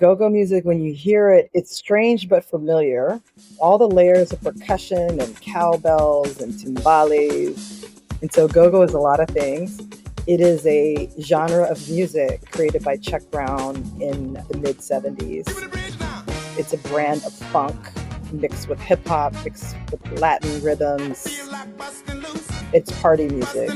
Go-go music, when you hear it, it's strange but familiar. All the layers of percussion and cowbells and timbales. And so go-go is a lot of things. It is a genre of music created by Chuck Brown in the mid-70s. It's a brand of funk mixed with hip-hop, mixed with Latin rhythms. It's party music.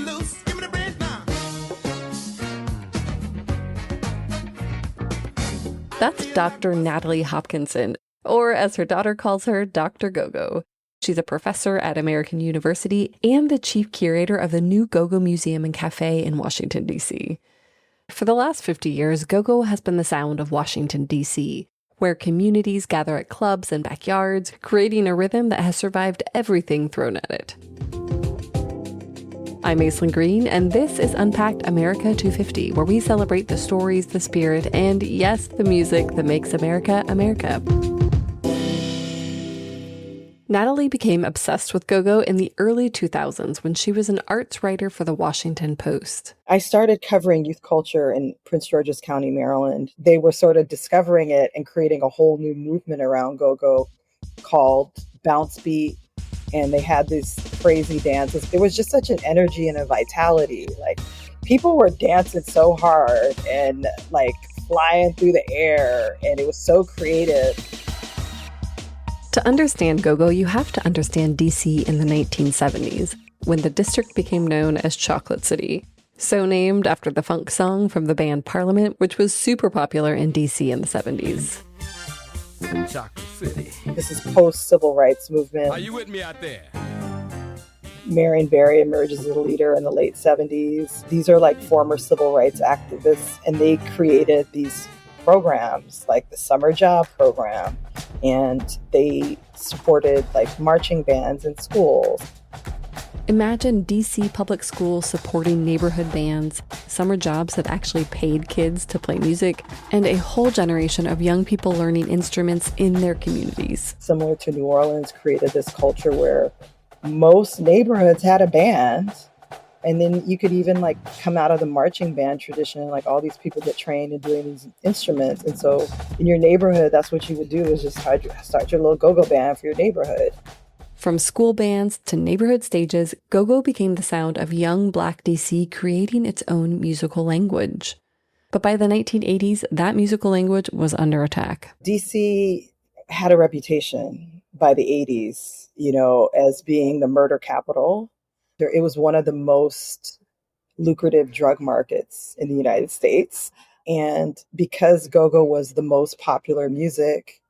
That's Dr. Natalie Hopkinson, or as her daughter calls her, Dr. Go-Go. She's a professor at American University and the chief curator of the new Go-Go Museum and Cafe in Washington, D.C. For the last 50 years, go-go has been the sound of Washington, D.C., where communities gather at clubs and backyards, creating a rhythm that has survived everything thrown at it. I'm Aislinn Green, and this is Unpacked America 250, where we celebrate the stories, the spirit, and yes, the music that makes America, America. Natalie became obsessed with go-go in the early 2000s when she was an arts writer for the Washington Post. I started covering youth culture in Prince George's County, Maryland. They were sort of discovering it and creating a whole new movement around go-go called Bounce Beat. And they had these crazy dances. It was just such an energy and a vitality. Like, people were dancing so hard and like flying through the air, and it was so creative. To understand go-go, you have to understand D.C. in the 1970s, when the district became known as Chocolate City. So named after the funk song from the band Parliament, which was super popular in D.C. in the 70s. Chocolate City. This is post-civil rights movement. Are you with me out there? Marion Barry emerges as a leader in the late 70s. These are like former civil rights activists, and they created these programs like the summer job program, and they supported like marching bands in schools. Imagine D.C. public schools supporting neighborhood bands, summer jobs that actually paid kids to play music, and a whole generation of young people learning instruments in their communities. Similar to New Orleans, created this culture where most neighborhoods had a band. And then you could even like come out of the marching band tradition, like all these people get trained in doing these instruments. And so in your neighborhood, that's what you would do, is just start your little go-go band for your neighborhood. From school bands to neighborhood stages, go-go became the sound of young Black D.C. creating its own musical language. But by the 1980s, that musical language was under attack. D.C. had a reputation by the 80s, as being the murder capital. It was one of the most lucrative drug markets in the United States. And because go-go was the most popular music,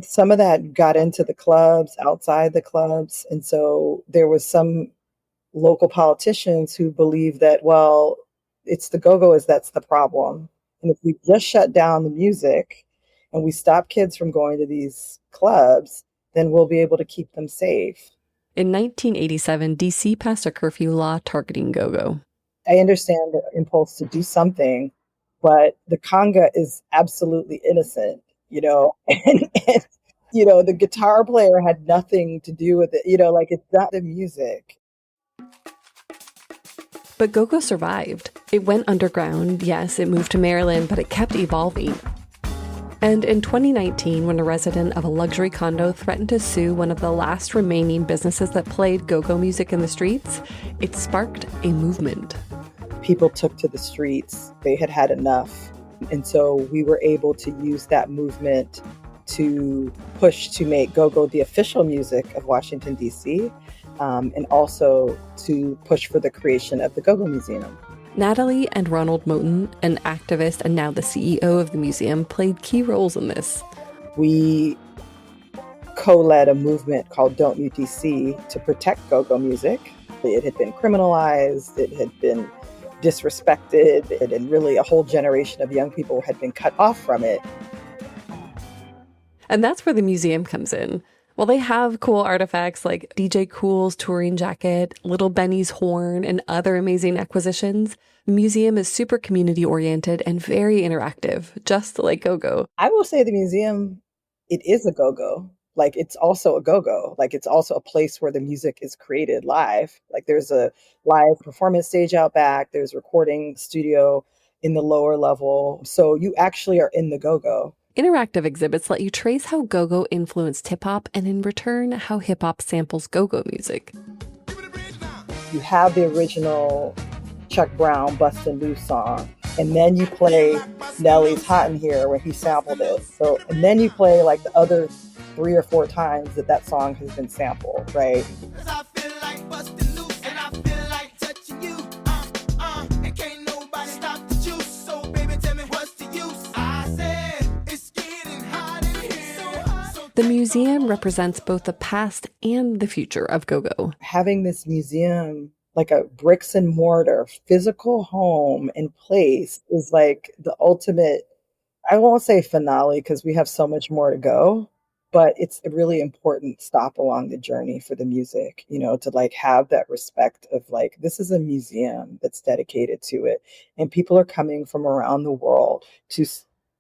some of that got into the clubs, outside the clubs. And so there was some local politicians who believed that, well, it's the go-go's that's the problem. And if we just shut down the music and we stop kids from going to these clubs, then we'll be able to keep them safe. In 1987, D.C. passed a curfew law targeting go-go. I understand the impulse to do something, but the conga is absolutely innocent, and the guitar player had nothing to do with it, it's not the music. But go-go survived. It went underground, yes, it moved to Maryland, but it kept evolving. And in 2019, when a resident of a luxury condo threatened to sue one of the last remaining businesses that played go-go music in the streets, it sparked a movement. People took to the streets. They had had enough. And so we were able to use that movement to push to make go-go the official music of Washington, D.C., and also to push for the creation of the Go-Go Museum. Natalie and Ronald Moten, an activist and now the CEO of the museum, played key roles in this. We co-led a movement called Don't Mute DC to protect go-go music. It had been criminalized, it had been disrespected, and really a whole generation of young people had been cut off from it. And that's where the museum comes in. Well, they have cool artifacts like DJ Kool's touring jacket, Little Benny's horn, and other amazing acquisitions. The museum is super community-oriented and very interactive, just like go-go. I will say the museum, it is a go-go. Like, it's also a go-go. Like, it's also a place where the music is created live. Like, there's a live performance stage out back. There's a recording studio in the lower level. So you actually are in the go-go. Interactive exhibits let you trace how go-go influenced hip-hop and in return, how hip-hop samples go-go music. You have the original Chuck Brown Bustin' Loose song, and then you play Nelly's Hot in Here when he sampled it. So, and then you play like the other 3 or 4 times that song has been sampled, right? The museum represents both the past and the future of go-go. Having this museum, like a bricks and mortar physical home and place, is like the ultimate, I won't say finale because we have so much more to go, but it's a really important stop along the journey for the music, to like have that respect of like, this is a museum that's dedicated to it. And people are coming from around the world to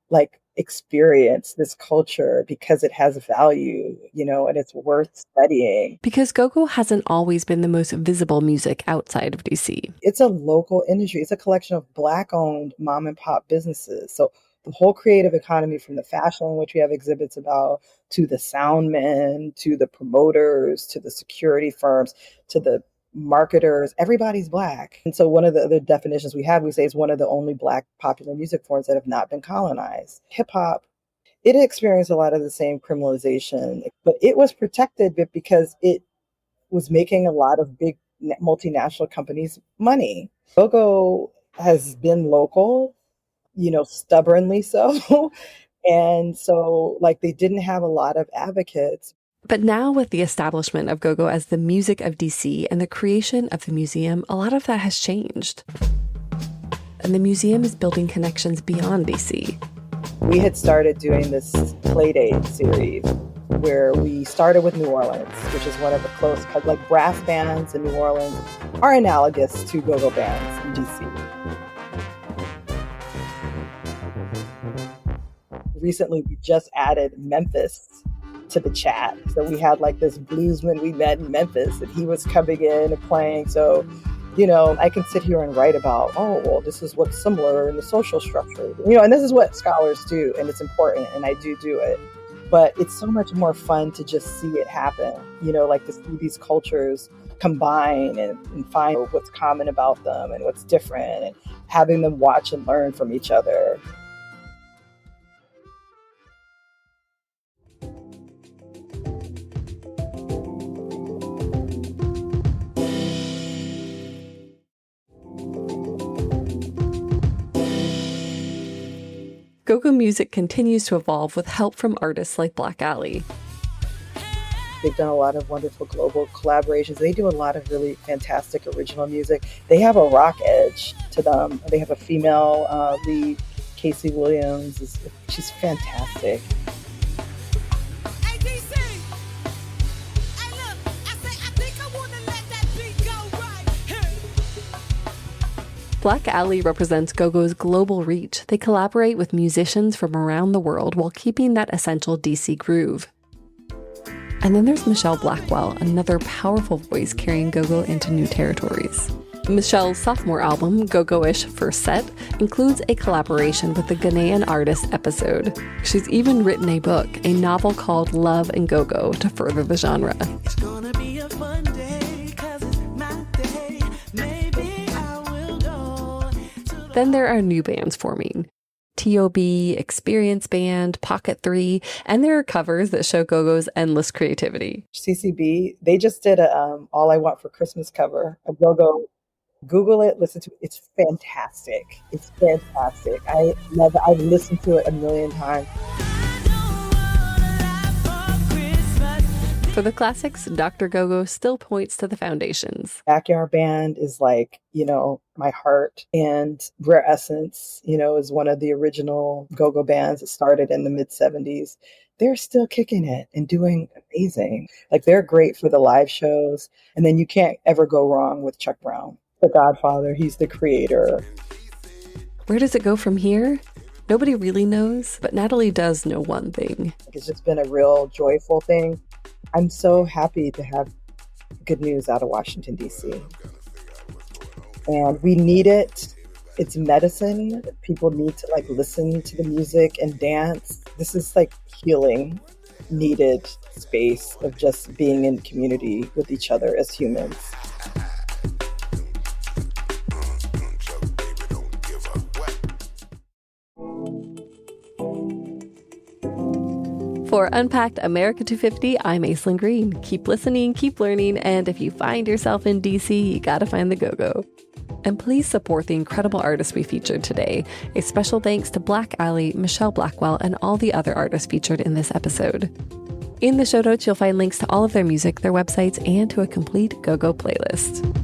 like experience this culture because it has value, and it's worth studying. Because go-go hasn't always been the most visible music outside of DC. It's a local industry. It's a collection of Black-owned mom and pop businesses. So the whole creative economy, from the fashion, which we have exhibits about, to the sound men, to the promoters, to the security firms, to the marketers, everybody's Black. And so one of the other definitions we say it's one of the only Black popular music forms that have not been colonized. Hip hop, it experienced a lot of the same criminalization, but it was protected because it was making a lot of big multinational companies money. Go-go has been local, stubbornly so. And so like they didn't have a lot of advocates. But now with the establishment of go-go as the music of DC and the creation of the museum, a lot of that has changed. And the museum is building connections beyond DC. We had started doing this Playdate series where we started with New Orleans, which is one of the close, like brass bands in New Orleans are analogous to go-go bands in DC. Recently, we just added Memphis to the chat. So we had like this bluesman we met in Memphis, and he was coming in and playing. So, I can sit here and write about, this is what's similar in the social structure, and this is what scholars do, and it's important, and I do it. But it's so much more fun to just see it happen, like to see these cultures combine and find what's common about them and what's different, and having them watch and learn from each other. Go-go music continues to evolve with help from artists like Black Alley. They've done a lot of wonderful global collaborations. They do a lot of really fantastic original music. They have a rock edge to them. They have a female lead, Casey Williams. She's fantastic. Black Alley represents go-go's global reach. They collaborate with musicians from around the world while keeping that essential DC groove. And then there's Michelle Blackwell, another powerful voice carrying go-go into new territories. Michelle's sophomore album, Go-Go-ish First Set, includes a collaboration with the Ghanaian artist Episode. She's even written a book, a novel called Love and Go-Go, to further the genre. It's gonna be a fun day, 'cause it's my day. Maybe I will go. Then there are new bands forming. T.O.B., Experience Band, Pocket 3, and there are covers that show go-go's endless creativity. CCB, they just did a All I Want for Christmas cover, a go-go. Google it, listen to it. It's fantastic. It's fantastic. I love it. I've listened to it a million times. For the classics, Dr. Go-Go still points to the foundations. Backyard Band is like, my heart. And Rare Essence, is one of the original go-go bands that started in the mid-70s. They're still kicking it and doing amazing. Like, they're great for the live shows. And then you can't ever go wrong with Chuck Brown, the Godfather. He's the creator. Where does it go from here? Nobody really knows, but Natalie does know one thing. It's just been a real joyful thing. I'm so happy to have good news out of Washington, D.C. And we need it It's medicine. People need to like listen to the music and dance. This is like healing, needed space of just being in community with each other as humans. For Unpacked America 250, I'm Aislinn Green. Keep listening, keep learning, and if you find yourself in DC, you gotta find the go-go. And please support the incredible artists we featured today. A special thanks to Black Alley, Michelle Blackwell, and all the other artists featured in this episode. In the show notes, you'll find links to all of their music, their websites, and to a complete go-go playlist.